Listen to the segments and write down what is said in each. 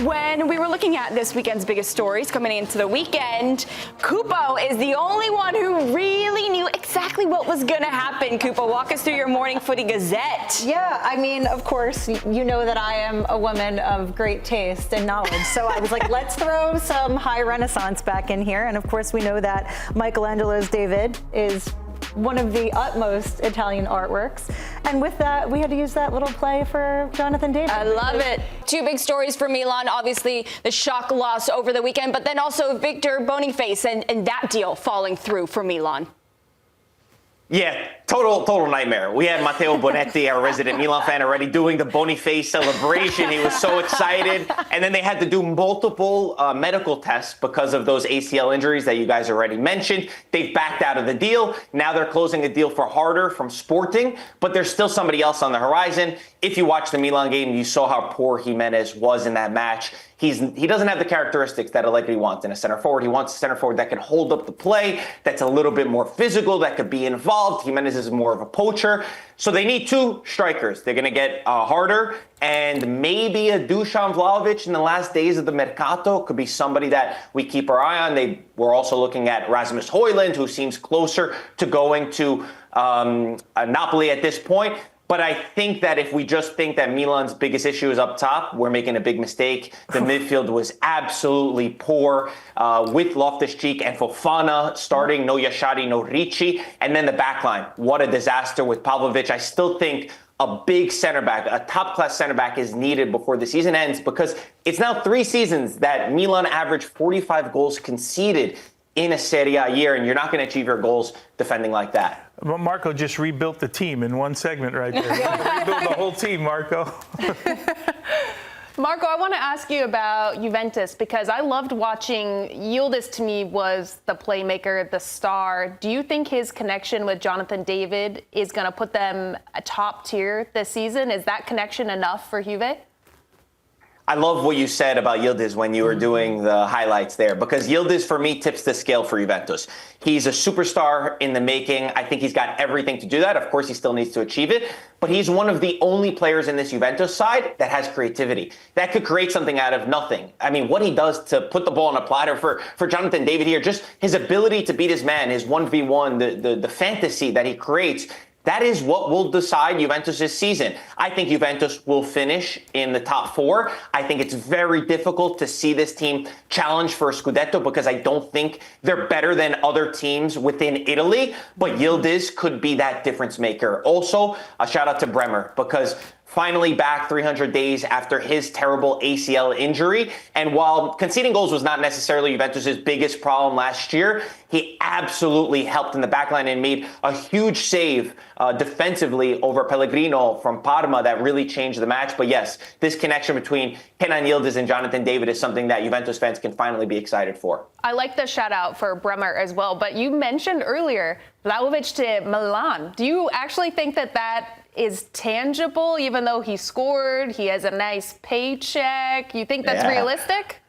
when we were looking at this weekend's biggest stories coming into the weekend, Cupo is the only one who really knew exactly what was going to happen. Cupo, walk us through your morning footy gazette. Yeah, I mean, of course, you know that I am a woman of great taste and knowledge. So I was like, let's throw some high Renaissance back in here. And of course, we know that Michelangelo's David is one of the utmost Italian artworks. And with that, we had to use that little play for Jonathan David. I love it. Two big stories for Milan. Obviously, the shock loss over the weekend, but then also Victor Boniface and that deal falling through for Milan. Yeah, total nightmare. We had Matteo Bonetti, our resident Milan fan, already doing the Boniface celebration. He was so excited. And then they had to do multiple medical tests because of those ACL injuries that you guys already mentioned. They've backed out of the deal. Now they're closing a deal for Harder from Sporting, but there's still somebody else on the horizon. If you watch the Milan game, you saw how poor Jimenez was in that match. He doesn't have the characteristics that Allegri wants in a center forward. He wants a center forward that can hold up the play, that's a little bit more physical, that could be involved. Jimenez is more of a poacher. So they need two strikers. They're going to get Harder and maybe a Dušan Vlahović in the last days of the Mercato. Could be somebody that we keep our eye on. We're also looking at Rasmus Højlund, who seems closer to going to Napoli at this point. But I think that if we just think that Milan's biggest issue is up top, we're making a big mistake. The midfield was absolutely poor with Loftus-Cheek and Fofana starting, no Yashari, no Ricci. And then the back line, what a disaster with Pavlovic. I still think a big center back, a top-class center back is needed before the season ends because it's now 3 seasons that Milan averaged 45 goals conceded in a Serie A year, and you're not going to achieve your goals defending like that. Well, Marco just rebuilt the team in one segment right there. Rebuilt the whole team, Marco. Marco, I want to ask you about Juventus because I loved watching Yıldız. To me, was the playmaker, the star. Do you think his connection with Jonathan David is going to put them a top tier this season? Is that connection enough for Juve? I love what you said about Yıldız when you were doing the highlights there, because Yıldız, for me, tips the scale for Juventus. He's a superstar in the making. I think he's got everything to do that. Of course, he still needs to achieve it, but he's one of the only players in this Juventus side that has creativity, that could create something out of nothing. I mean, what he does to put the ball on a platter for Jonathan David here, just his ability to beat his man, his 1v1, the fantasy that he creates, that is what will decide Juventus' season. I think Juventus will finish in the top 4. I think it's very difficult to see this team challenge for a Scudetto because I don't think they're better than other teams within Italy. But Yıldız could be that difference maker. Also, a shout out to Bremer because finally back 300 days after his terrible ACL injury. And while conceding goals was not necessarily Juventus' biggest problem last year, he absolutely helped in the backline and made a huge save defensively over Pellegrino from Parma that really changed the match. But yes, this connection between Kenan Yildiz and Jonathan David is something that Juventus fans can finally be excited for. I like the shout out for Bremer as well, but you mentioned earlier Vlahović to Milan. Do you actually think that is tangible, even though he scored, he has a nice paycheck? You think that's realistic?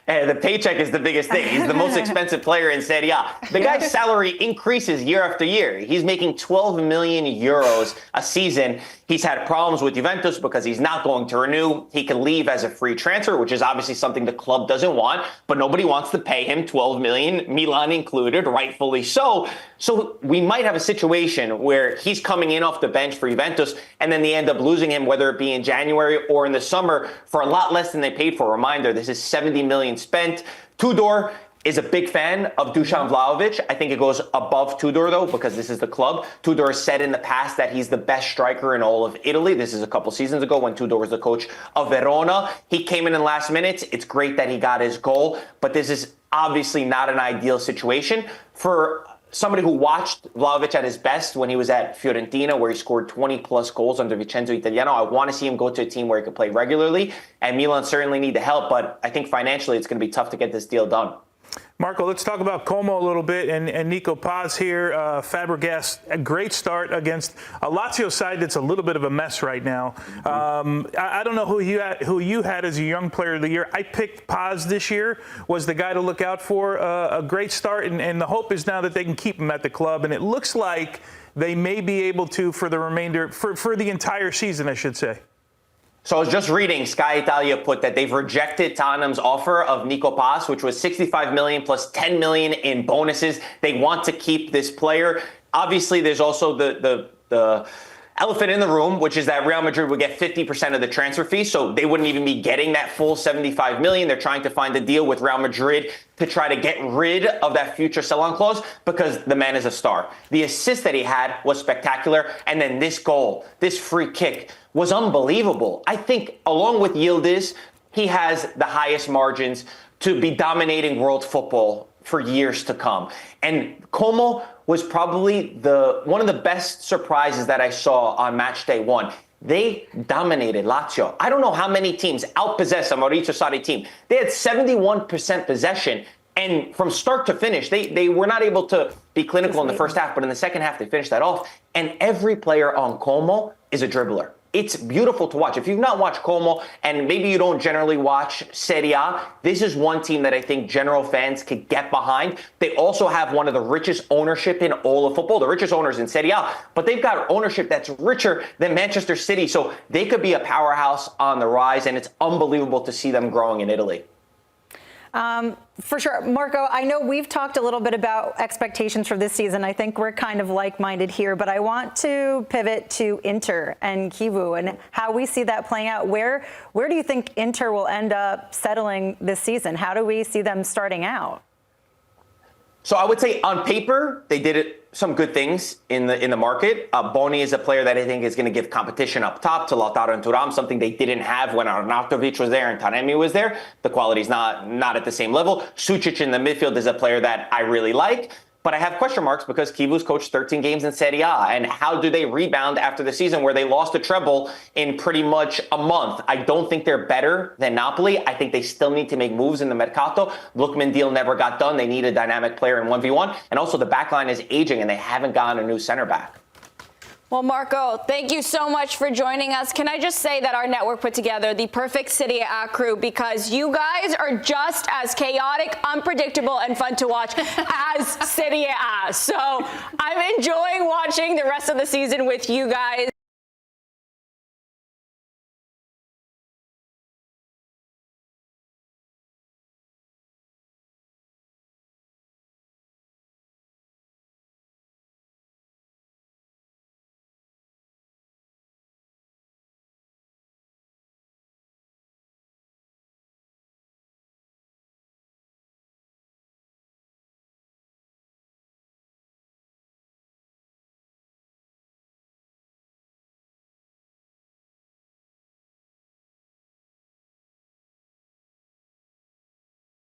The paycheck is the biggest thing. He's the most expensive player in Serie A. The guy's salary increases year after year. He's making 12 million euros a season. He's had problems with Juventus because he's not going to renew. He can leave as a free transfer, which is obviously something the club doesn't want, but nobody wants to pay him 12 million, Milan included, rightfully so. So we might have a situation where he's coming in off the bench for Juventus, and then they end up losing him, whether it be in January or in the summer, for a lot less than they paid for. Reminder, this is 70 million spent. Tudor is a big fan of Dušan Vlahović. I think it goes above Tudor, though, because this is the club. Tudor has said in the past that he's the best striker in all of Italy. This is a couple seasons ago when Tudor was the coach of Verona. He came in last minute. It's great that he got his goal, but this is obviously not an ideal situation for somebody who watched Vlahović at his best when he was at Fiorentina, where he scored 20-plus goals under Vincenzo Italiano. I want to see him go to a team where he could play regularly, and Milan certainly need the help, but I think financially it's going to be tough to get this deal done. Marco, let's talk about Como a little bit and Nico Paz here. Fabregas, a great start against a Lazio side that's a little bit of a mess right now. I don't know who you had as a young player of the year. I picked Paz this year, was the guy to look out for. A great start, and the hope is now that they can keep him at the club, and it looks like they may be able to for the remainder, for the entire season, I should say. So I was just reading, Sky Italia put that they've rejected Tottenham's offer of Nico Paz, which was 65 million plus 10 million in bonuses. They want to keep this player. Obviously, there's also the elephant in the room, which is that Real Madrid would get 50% of the transfer fee, so they wouldn't even be getting that full 75 million. They're trying to find a deal with Real Madrid to try to get rid of that future sell-on clause because the man is a star. The assist that he had was spectacular, and then this goal, this free kick was unbelievable. I think along with Yıldız, he has the highest margins to be dominating world football for years to come. And Como was probably one of the best surprises that I saw on match day one. They dominated Lazio. I don't know how many teams outpossessed a Maurizio Sarri team. They had 71% possession, and from start to finish, they were not able to be clinical in the first half, but in the second half, they finished that off. And every player on Como is a dribbler. It's beautiful to watch. If you've not watched Como, and maybe you don't generally watch Serie A, this is one team that I think general fans could get behind. They also have one of the richest ownership in all of football, the richest owners in Serie A, but they've got ownership that's richer than Manchester City, so they could be a powerhouse on the rise, and it's unbelievable to see them growing in Italy. For sure. Marco, I know we've talked a little bit about expectations for this season. I think we're kind of like-minded here, but I want to pivot to Inter and Chivu and how we see that playing out. Where do you think Inter will end up settling this season? How do we see them starting out? So I would say on paper, they did some good things in the market. Boni is a player that I think is going to give competition up top to Lautaro and Thuram, something they didn't have when Arnautovic was there and Taremi was there. The quality's not at the same level. Sucic in the midfield is a player that I really like. But I have question marks because Chivu's coached 13 games in Serie A. And how do they rebound after the season where they lost a treble in pretty much a month? I don't think they're better than Napoli. I think they still need to make moves in the Mercato. Lookman deal never got done. They need a dynamic player in 1v1. And also the back line is aging and they haven't gotten a new center back. Well, Marco, thank you so much for joining us. Can I just say that our network put together the perfect Serie A crew because you guys are just as chaotic, unpredictable, and fun to watch as Serie A. So I'm enjoying watching the rest of the season with you guys.